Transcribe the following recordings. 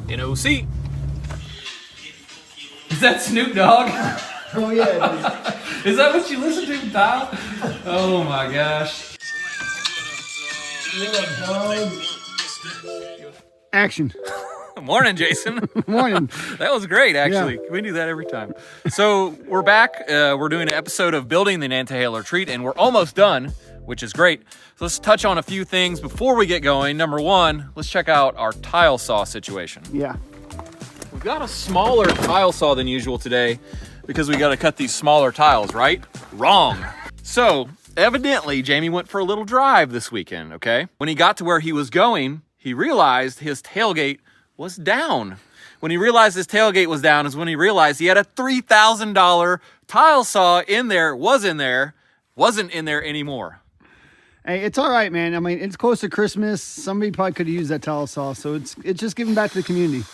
NOC. Is that Snoop Dogg? Oh yeah. Is that what you listen to, Kyle? Oh my gosh. Action. Morning, Jason. Morning. That was great, actually. Yeah. We do that every time. So we're back. We're doing an episode of building the Nantahala retreat, and we're almost done, which is great. So let's touch on a few things before we get going. Number one, let's check out our tile saw situation. Yeah. We've got a smaller tile saw than usual today because we got to cut these smaller tiles, right? Wrong. So evidently, Jaime went for a little drive this weekend, okay? When he got to where he was going, he realized his tailgate was down. When he realized his tailgate was down is when he realized he had a $3,000 tile saw in there, wasn't in there anymore. Hey, it's all right, man. I mean, it's close to Christmas. Somebody probably could have used that tile saw, so it's just giving back to the community.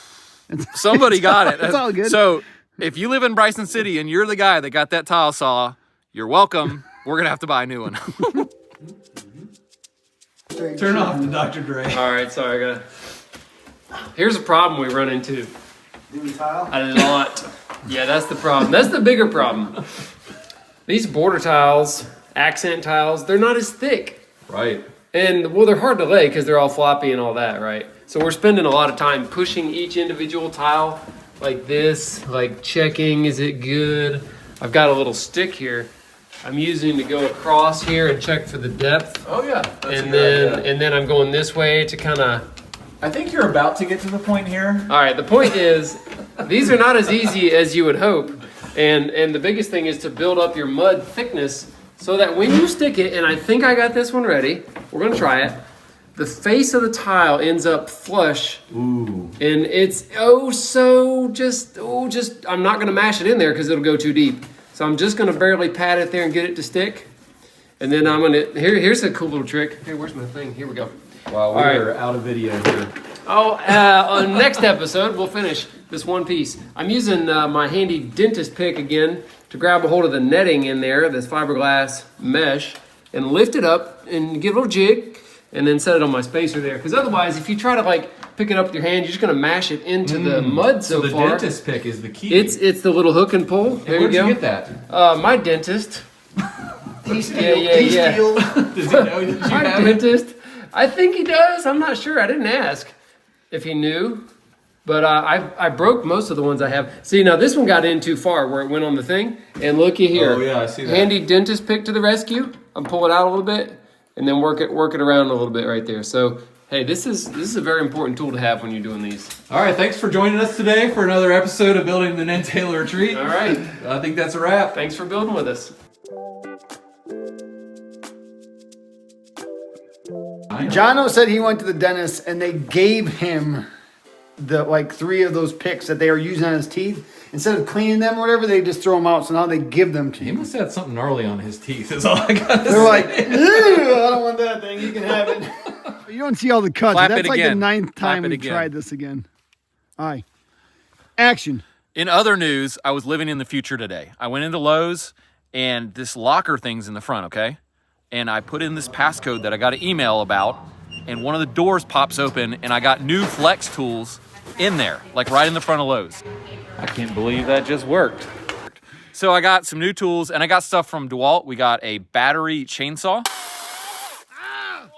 Somebody got it. It's all good. So if you live in Bryson City and you're the guy that got that tile saw, you're welcome. We're gonna have to buy a new one. Turn off the Dr. Dre. All right, sorry, I gotta. Here's a problem we run into. Doing tile? A lot. Yeah, that's the problem. That's the bigger problem. These border tiles, accent tiles, they're not as thick. Right. And, well, they're hard to lay because they're all floppy and all that, right? So we're spending a lot of time pushing each individual tile like this, like checking, is it good? I've got a little stick here I'm using to go across here and check for the depth. Oh yeah. And then I'm going this way to kind of... I think you're about to get to the point here. All right, the point is, these are not as easy as you would hope. And the biggest thing is to build up your mud thickness so that when you stick it, and I think I got this one ready, we're gonna try it, the face of the tile ends up flush. Ooh. And it's just, I'm not gonna mash it in there because it'll go too deep. So I'm just gonna barely pat it there and get it to stick. And then I'm gonna, here's a cool little trick. Hey, where's my thing? Here we go. Wow, we're out of video here. Oh, on next episode, we'll finish this one piece. I'm using my handy dentist pick again to grab a hold of the netting in there, this fiberglass mesh, and lift it up and give it a little jig, and then set it on my spacer there. Because otherwise, if you try to like pick it up with your hand, you're just gonna mash it into the mud so the far. The dentist pick is the key. It's the little hook and pull. There where'd you go. You get that? My dentist. Yeah. Does he know that you My have dentist. I think he does. I'm not sure. I didn't ask if he knew. But I broke most of the ones I have. See, now this one got in too far where it went on the thing. And looky here. Oh, yeah, I see that. Handy dentist pick to the rescue. I'm pulling it out a little bit and then work it around a little bit right there. So, hey, this is a very important tool to have when you're doing these. All right, thanks for joining us today for another episode of Building the Nantahala Retreat. All right. I think that's a wrap. Thanks for building with us. Jono said he went to the dentist and they gave him the 3 of those picks that they were using on his teeth. Instead of cleaning them or whatever, they just throw them out. So now they give them to He him. must have had something gnarly on his teeth, is all I got to say. They're like, ew, I don't want that thing. You can have it. You don't see all the cuts. Clap That's it like again. the 9th Clap time it we again. tried this again. All right. Action. In other news, I was living in the future today. I went into Lowe's and this locker thing's in the front, okay? And I put in this passcode that I got an email about, and one of the doors pops open and I got new flex tools in there, like right in the front of Lowe's. I can't believe that just worked. So I got some new tools and I got stuff from DeWalt. We got a battery chainsaw. Wow.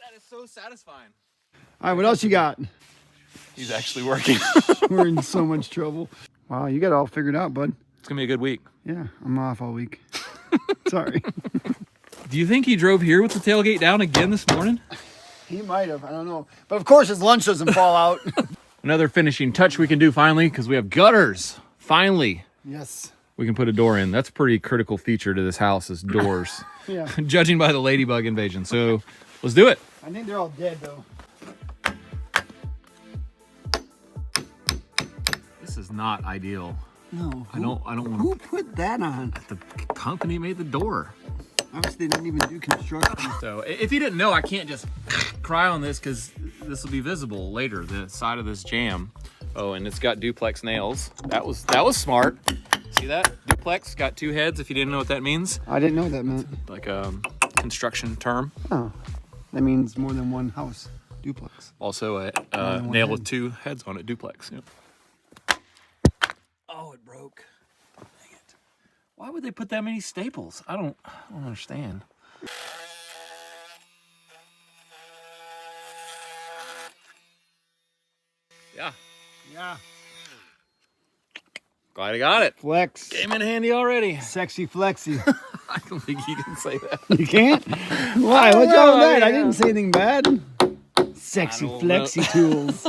That is so satisfying. All right, what else you got? He's actually working. We're in so much trouble. Wow, you got it all figured out, bud. It's gonna be a good week. Yeah, I'm off all week. Sorry. Do you think he drove here with the tailgate down again this morning? He might have. I don't know. But of course his lunch doesn't fall out. Another finishing touch we can do finally, because we have gutters. Finally, Yes. we can put a door in. That's a pretty critical feature to this house is doors. Yeah. Judging by the ladybug invasion. So let's do it. I think they're all dead though. This is not ideal. No. I don't want Who put that on? the company made the door. Obviously they didn't even do construction. So if you didn't know, I can't just cry on this because this will be visible later, the side of this jam. Oh, and it's got duplex nails. That was smart. See that? Duplex got 2 heads if you didn't know what that means. I didn't know what that meant. Like a construction term. Oh. That means more than one house. Duplex. Also a nail with 2 heads on it, duplex. Yep. Oh, it broke. Dang it. Why would they put that many staples? I don't understand. Yeah. Yeah. Glad I got it. Flex. Came in handy already. Sexy flexy. I don't think you can say that. You can't? Why? What's wrong with that? I didn't say anything bad. Sexy flexy tools.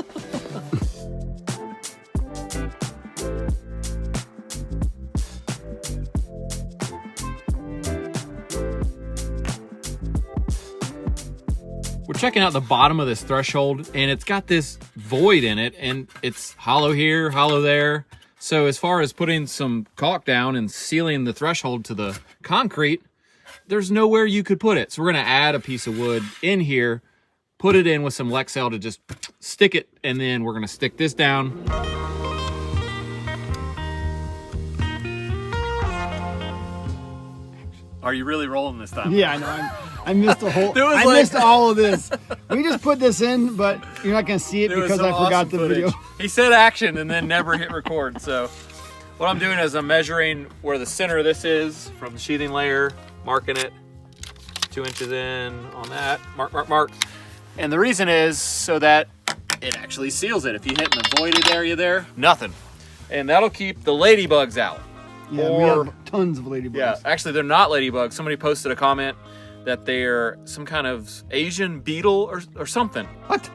We're checking out the bottom of this threshold, and it's got this void in it, and it's hollow here, hollow there. So as far as putting some caulk down and sealing the threshold to the concrete, there's nowhere you could put it. So we're gonna add a piece of wood in here, put it in with some Lexel to just stick it, and then we're gonna stick this down. Are you really rolling this time? Yeah, I know. I missed the whole. There was I missed all of this. We just put this in, but you're not gonna see it There was because some I forgot awesome the video. footage. He said action and then never hit record. So what I'm doing is I'm measuring where the center of this is from the sheathing layer, marking it 2 inches in on that. Mark, mark, mark. And the reason is so that it actually seals it. If you hit in the voided area there, nothing. And that'll keep the ladybugs out. Yeah, we have tons of ladybugs. Yeah, actually they're not ladybugs. Somebody posted a comment that they're some kind of Asian beetle or something. What?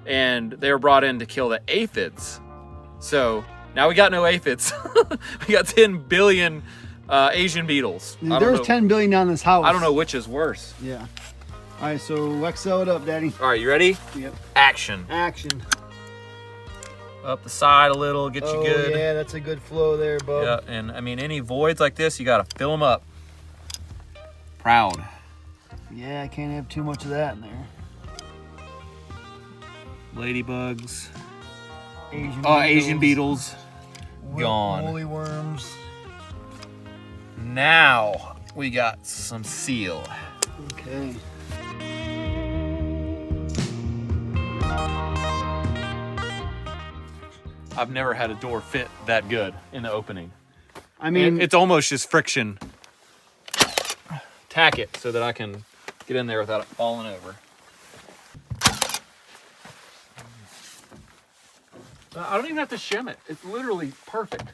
And they were brought in to kill the aphids. So now we got no aphids. We got 10 billion Asian beetles. There's 10 billion down this house. I don't know which is worse. Yeah. All right, so Lexel it up, Daddy. All right, you ready? Yep. Action. Action. Up the side a little, get you good. Yeah, that's a good flow there, bub. Yeah, and I mean, any voids like this, you gotta fill them up. Proud. Yeah, I can't have too much of that in there. Ladybugs. Asian beetles. Gone. Woolly worms. Now we got some seal. Okay. I've never had a door fit that good in the opening. I mean, It's almost just friction. Tack it so that I can get in there without it falling over. I don't even have to shim it. It's literally perfect.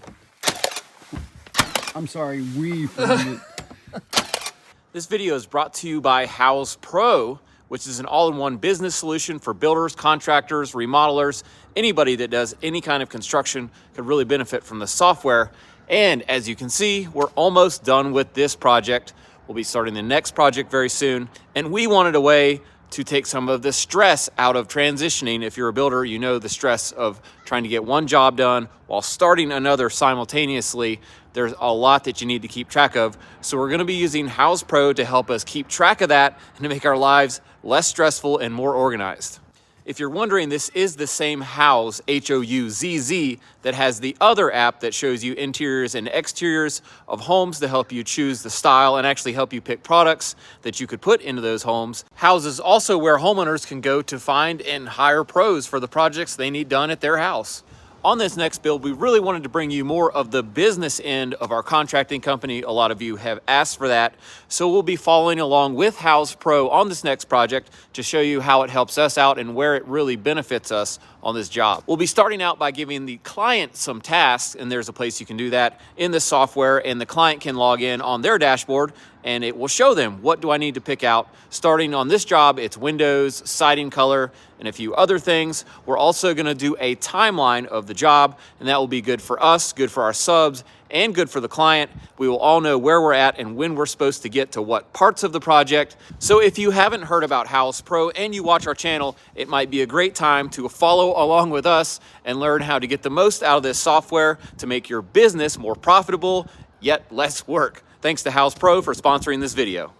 I'm sorry, we found it. This video is brought to you by House Pro, which is an all-in-one business solution for builders, contractors, remodelers, anybody that does any kind of construction could really benefit from the software. And as you can see, we're almost done with this project. We'll be starting the next project very soon. And we wanted a way to take some of the stress out of transitioning. If you're a builder, you know the stress of trying to get one job done while starting another simultaneously. There's a lot that you need to keep track of. So we're gonna be using House Pro to help us keep track of that and to make our lives less stressful and more organized. If you're wondering, this is the same Houzz, H-O-U-Z-Z, that has the other app that shows you interiors and exteriors of homes to help you choose the style and actually help you pick products that you could put into those homes. Houzz is also where homeowners can go to find and hire pros for the projects they need done at their house. On this next build, we really wanted to bring you more of the business end of our contracting company. A lot of you have asked for that. So we'll be following along with House Pro on this next project to show you how it helps us out and where it really benefits us on this job. We'll be starting out by giving the client some tasks, and there's a place you can do that in the software, and the client can log in on their dashboard and it will show them what do I need to pick out. Starting on this job, it's windows, siding color, and a few other things. We're also gonna do a timeline of the job, and that will be good for us, good for our subs, and good for the client. We will all know where we're at and when we're supposed to get to what parts of the project. So if you haven't heard about House Pro and you watch our channel, it might be a great time to follow along with us and learn how to get the most out of this software to make your business more profitable, yet less work. Thanks to House Pro for sponsoring this video.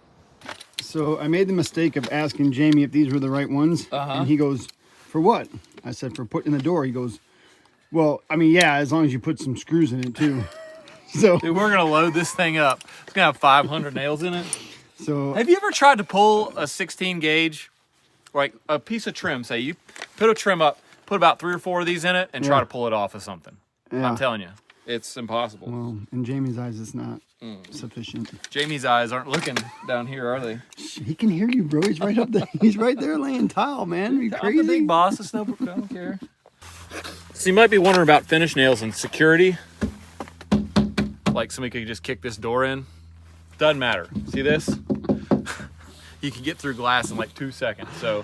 So I made the mistake of asking Jamie if these were the right ones. And he goes, for what? I said, for putting in the door. He goes, well, I mean, yeah, as long as you put some screws in it too. So Dude, we're gonna load this thing up. It's gonna have 500 nails in it. So Have you ever tried to pull a 16 gauge like a piece of trim. Say you put a trim up, put about 3 or 4 of these in it, and try to pull it off of something. Yeah. I'm telling you, it's impossible. Well, in Jamie's eyes, it's not sufficient. Jamie's eyes aren't looking down here, are they? He can hear you, bro. He's right up there. He's right there laying tile, man. Are you crazy? I'm the big boss. It's no, I don't care. So you might be wondering about finish nails and security. Like somebody could just kick this door in. Doesn't matter. See this? You can get through glass in like 2 seconds. So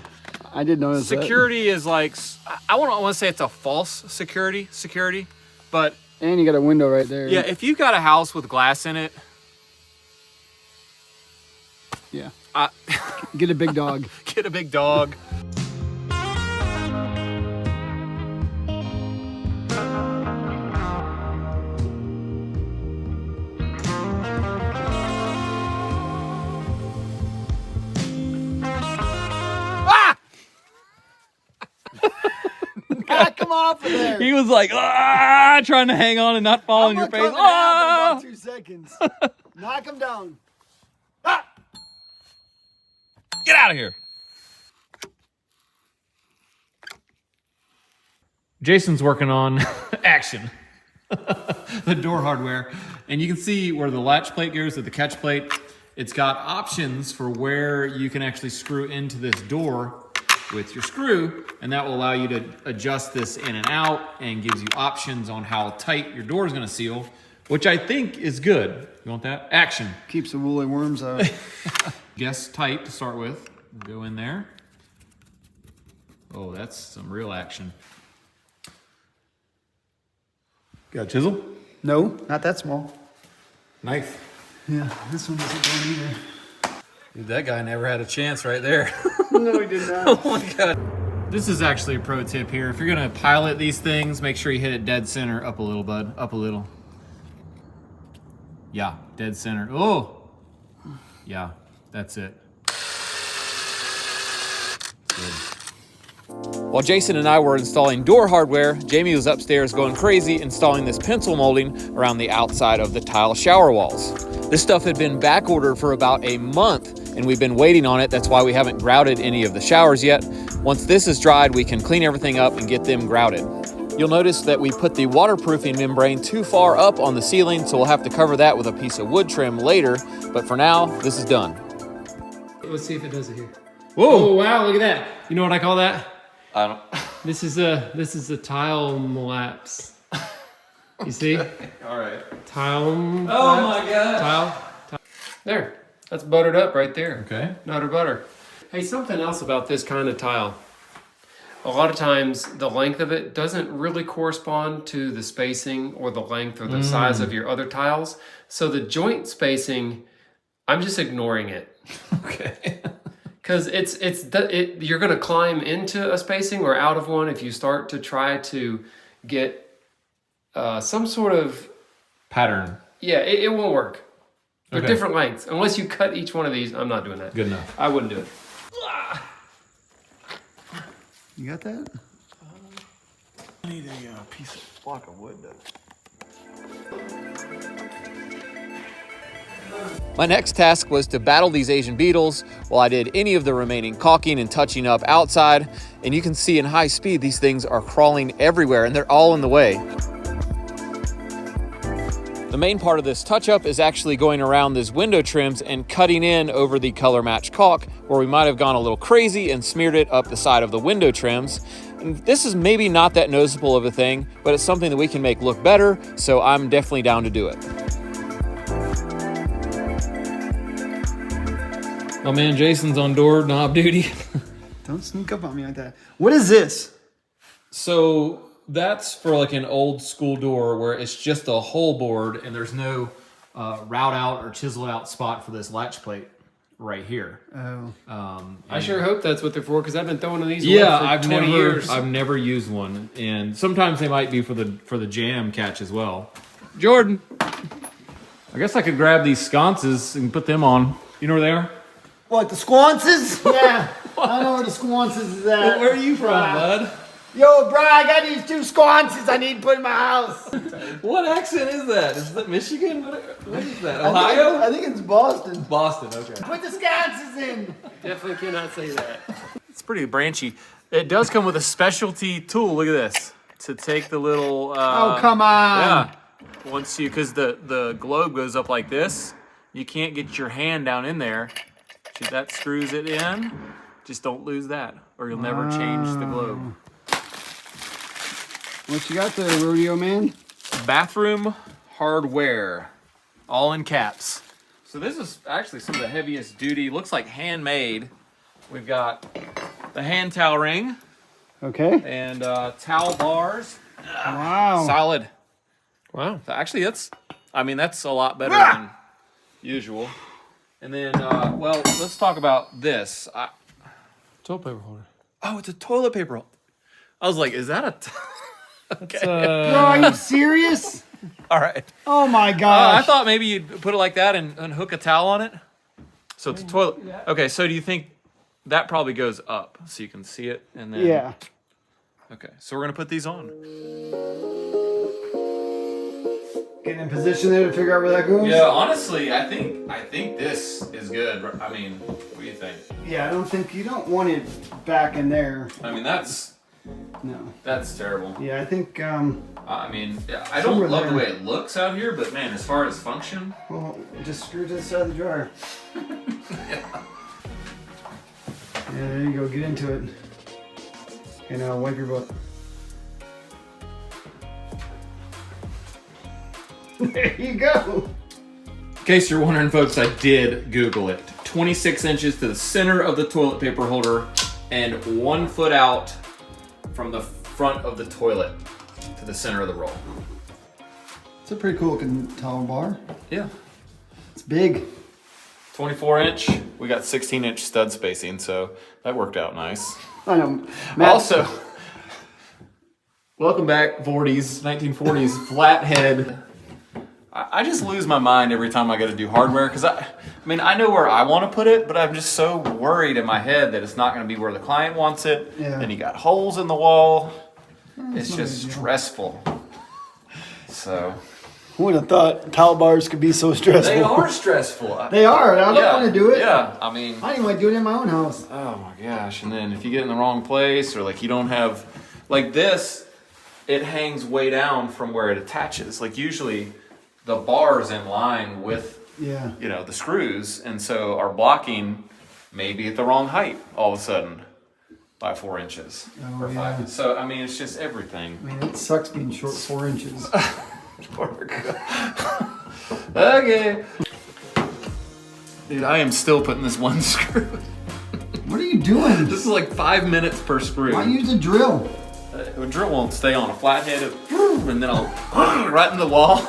I did notice security is like, I want to say it's a false security, but and you got a window right there. yeah, if you've got a house with glass in it, yeah. Get a big dog. Get a big dog. Knock him off of there. He was like, trying to hang on and not fall in your face. In about 2 seconds. Knock him down. Get out of here. Jason's working on action. The door hardware. And you can see where the latch plate goes to the catch plate. It's got options for where you can actually screw into this door with your screw, and that will allow you to adjust this in and out and gives you options on how tight your door is going to seal, which I think is good. You want that? Action. Keeps the woolly worms out. Guess tight to start with. Go in there. Oh, that's some real action. Got a chisel? No, not that small. Knife. Yeah, this one doesn't go either. Dude, that guy never had a chance right there. No, he did not. Oh my God. This is actually a pro tip here. If you're gonna pilot these things, make sure you hit it dead center. Up a little, bud. Up a little. Yeah, dead center. Oh! Yeah, that's it. Good. While Jason and I were installing door hardware, Jamie was upstairs going crazy installing this pencil molding around the outside of the tile shower walls. This stuff had been back ordered for about a month and we've been waiting on it. That's why we haven't grouted any of the showers yet. Once this is dried, we can clean everything up and get them grouted. You'll notice that we put the waterproofing membrane too far up on the ceiling, so we'll have to cover that with a piece of wood trim later. But for now, this is done. Let's see if it does it here. Whoa! Oh wow, look at that. You know what I call that? I don't. This is a tile lapse. You see? All right. Tile. Oh my God. Tile. There. That's buttered up right there. Okay. Nutter butter. Hey, something else about this kind of tile. A lot of times the length of it doesn't really correspond to the spacing or the length or the size of your other tiles. So the joint spacing, I'm just ignoring it. Okay. Because you're going to climb into a spacing or out of one if you start to try to get some sort of Pattern. Yeah, it won't work. They're Okay. different lengths. Unless you cut each one of these, I'm not doing that. Good enough. I wouldn't do it. You got that? I need a piece of block of wood My next task was to battle these Asian beetles while I did any of the remaining caulking and touching up outside. And you can see in high speed, these things are crawling everywhere and they're all in the way. The main part of this touch-up is actually going around these window trims and cutting in over the color match caulk, where we might have gone a little crazy and smeared it up the side of the window trims. And this is maybe not that noticeable of a thing, but it's something that we can make look better, so I'm definitely down to do it. My man Jason's on door knob duty. Don't sneak up on me like that. What is this? So that's for like an old school door where it's just a hole board and there's no route out or chisel out spot for this latch plate right here. Oh. I sure hope that's what they're for, because I've been throwing these Yeah, away for 20 years. I've never used one, and sometimes they might be for the jam catch as well. Jordan, I guess I could grab these sconces and put them on. You know where they are? What, the squances? Yeah. I know where the squances is at. Where are you from, bud? Yo, bro, I got these 2 squances I need to put in my house. What accent is that? Is that Michigan? What is that? Ohio? I think it's Boston. Boston. Okay. Put the sconces in. Definitely cannot say that. It's pretty branchy. It does come with a specialty tool. Look at this. To take the little... oh, come on. Yeah. Once you... Because the globe goes up like this. You can't get your hand down in there. See, that screws it in. Just don't lose that, or you'll never change the globe. What you got there, rodeo man? Bathroom hardware, all in caps. So this is actually some of the heaviest duty, looks like handmade. We've got the hand towel ring. Okay. And towel bars. Wow. Solid. Wow. So actually, that's a lot better than usual. And then, well, let's talk about this. Toilet paper holder. Oh, it's a toilet paper holder. I was like, is that a... Okay. Bro, are you serious? All right. Oh my gosh. I thought maybe you'd put it like that and hook a towel on it. So it's a toilet. Okay, so do you think that probably goes up so you can see it? And then... Yeah. Okay, so we're going to put these on. Getting in position there to figure out where that goes? Yeah, honestly, I think this is good. I mean, what do you think? Yeah, I don't think you don't want it back in there. I mean, that's terrible. Yeah, I think I mean, I don't love the way it looks out here, but man, as far as function, well, just screw to the side of the dryer. yeah. Yeah, there you go. Get into it. And wipe your butt. There you go. In case you're wondering, folks, I did Google it. 26 inches to the center of the toilet paper holder and 1 foot out from the front of the toilet to the center of the roll. It's a pretty cool looking towel bar. Yeah. It's big. 24 inch. We got 16 inch stud spacing, so that worked out nice. I know. Matt, Also, welcome back, 1940s, flathead. I just lose my mind every time I got to do hardware because I mean, I know where I want to put it, but I'm just so worried in my head that it's not going to be where the client wants it. Yeah. And you got holes in the wall. It's just stressful. So. who would have thought towel bars could be so stressful? They are stressful. They are. I don't want to do it. Yeah, I mean. I don't even like doing it in my own house. Oh my gosh. And then if you get in the wrong place or like you don't have, like this, it hangs way down from where it attaches. Like usually the bar's in line with, you know, the screws. And so our blocking may be at the wrong height all of a sudden by 4 inches or 5 inches. So, I mean, it's just everything. I mean, it sucks being short 4 inches. Okay. Dude, I am still putting this one screw. What are you doing? This is like 5 minutes per screw. Why use a drill? A drill won't stay on a flathead, and then I'll right in the wall.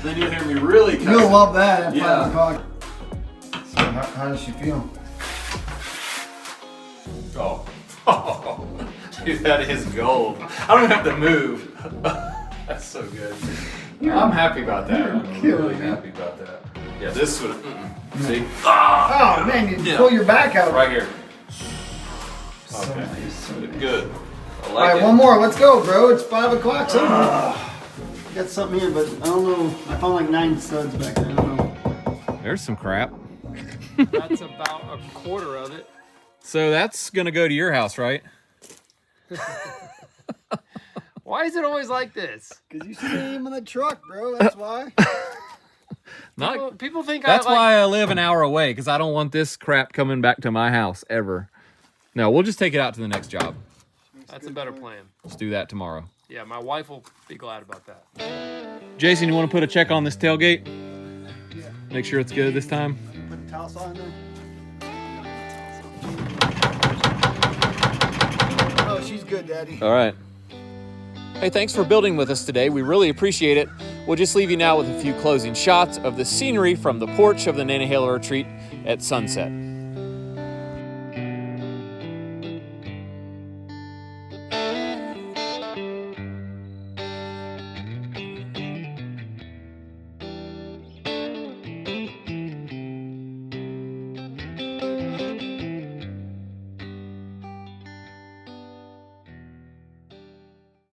Then you'll hear me really cut. You'll love that at 5 Yeah. o'clock. So how does she feel? Oh. Dude, that is gold. I don't even have to move. That's so good. I'm happy about that. I'm really happy about that. Yeah, this would. See? Oh man, you pull your back out. Right here. So Okay. nice, so nice. Good. I like All right, it. one more. Let's go, bro. It's 5 o'clock. So got something here, but I don't know. I found like 9 studs back there. I don't know. There's some crap. That's about a quarter of it. So that's gonna go to your house, right? Why is it always like this? Because you see him in the truck, bro. That's why. People think That's why I live an hour away, because I don't want this crap coming back to my house ever. No, we'll just take it out to the next job. That's a better plan. Let's do that tomorrow. Yeah, my wife will be glad about that. Jason, you want to put a check on this tailgate? Yeah. Make sure it's good this time. Put a towel saw in there. Oh, she's good, Daddy. All right. Hey, thanks for building with us today. We really appreciate it. We'll just leave you now with a few closing shots of the scenery from the porch of the Nantahala retreat at sunset.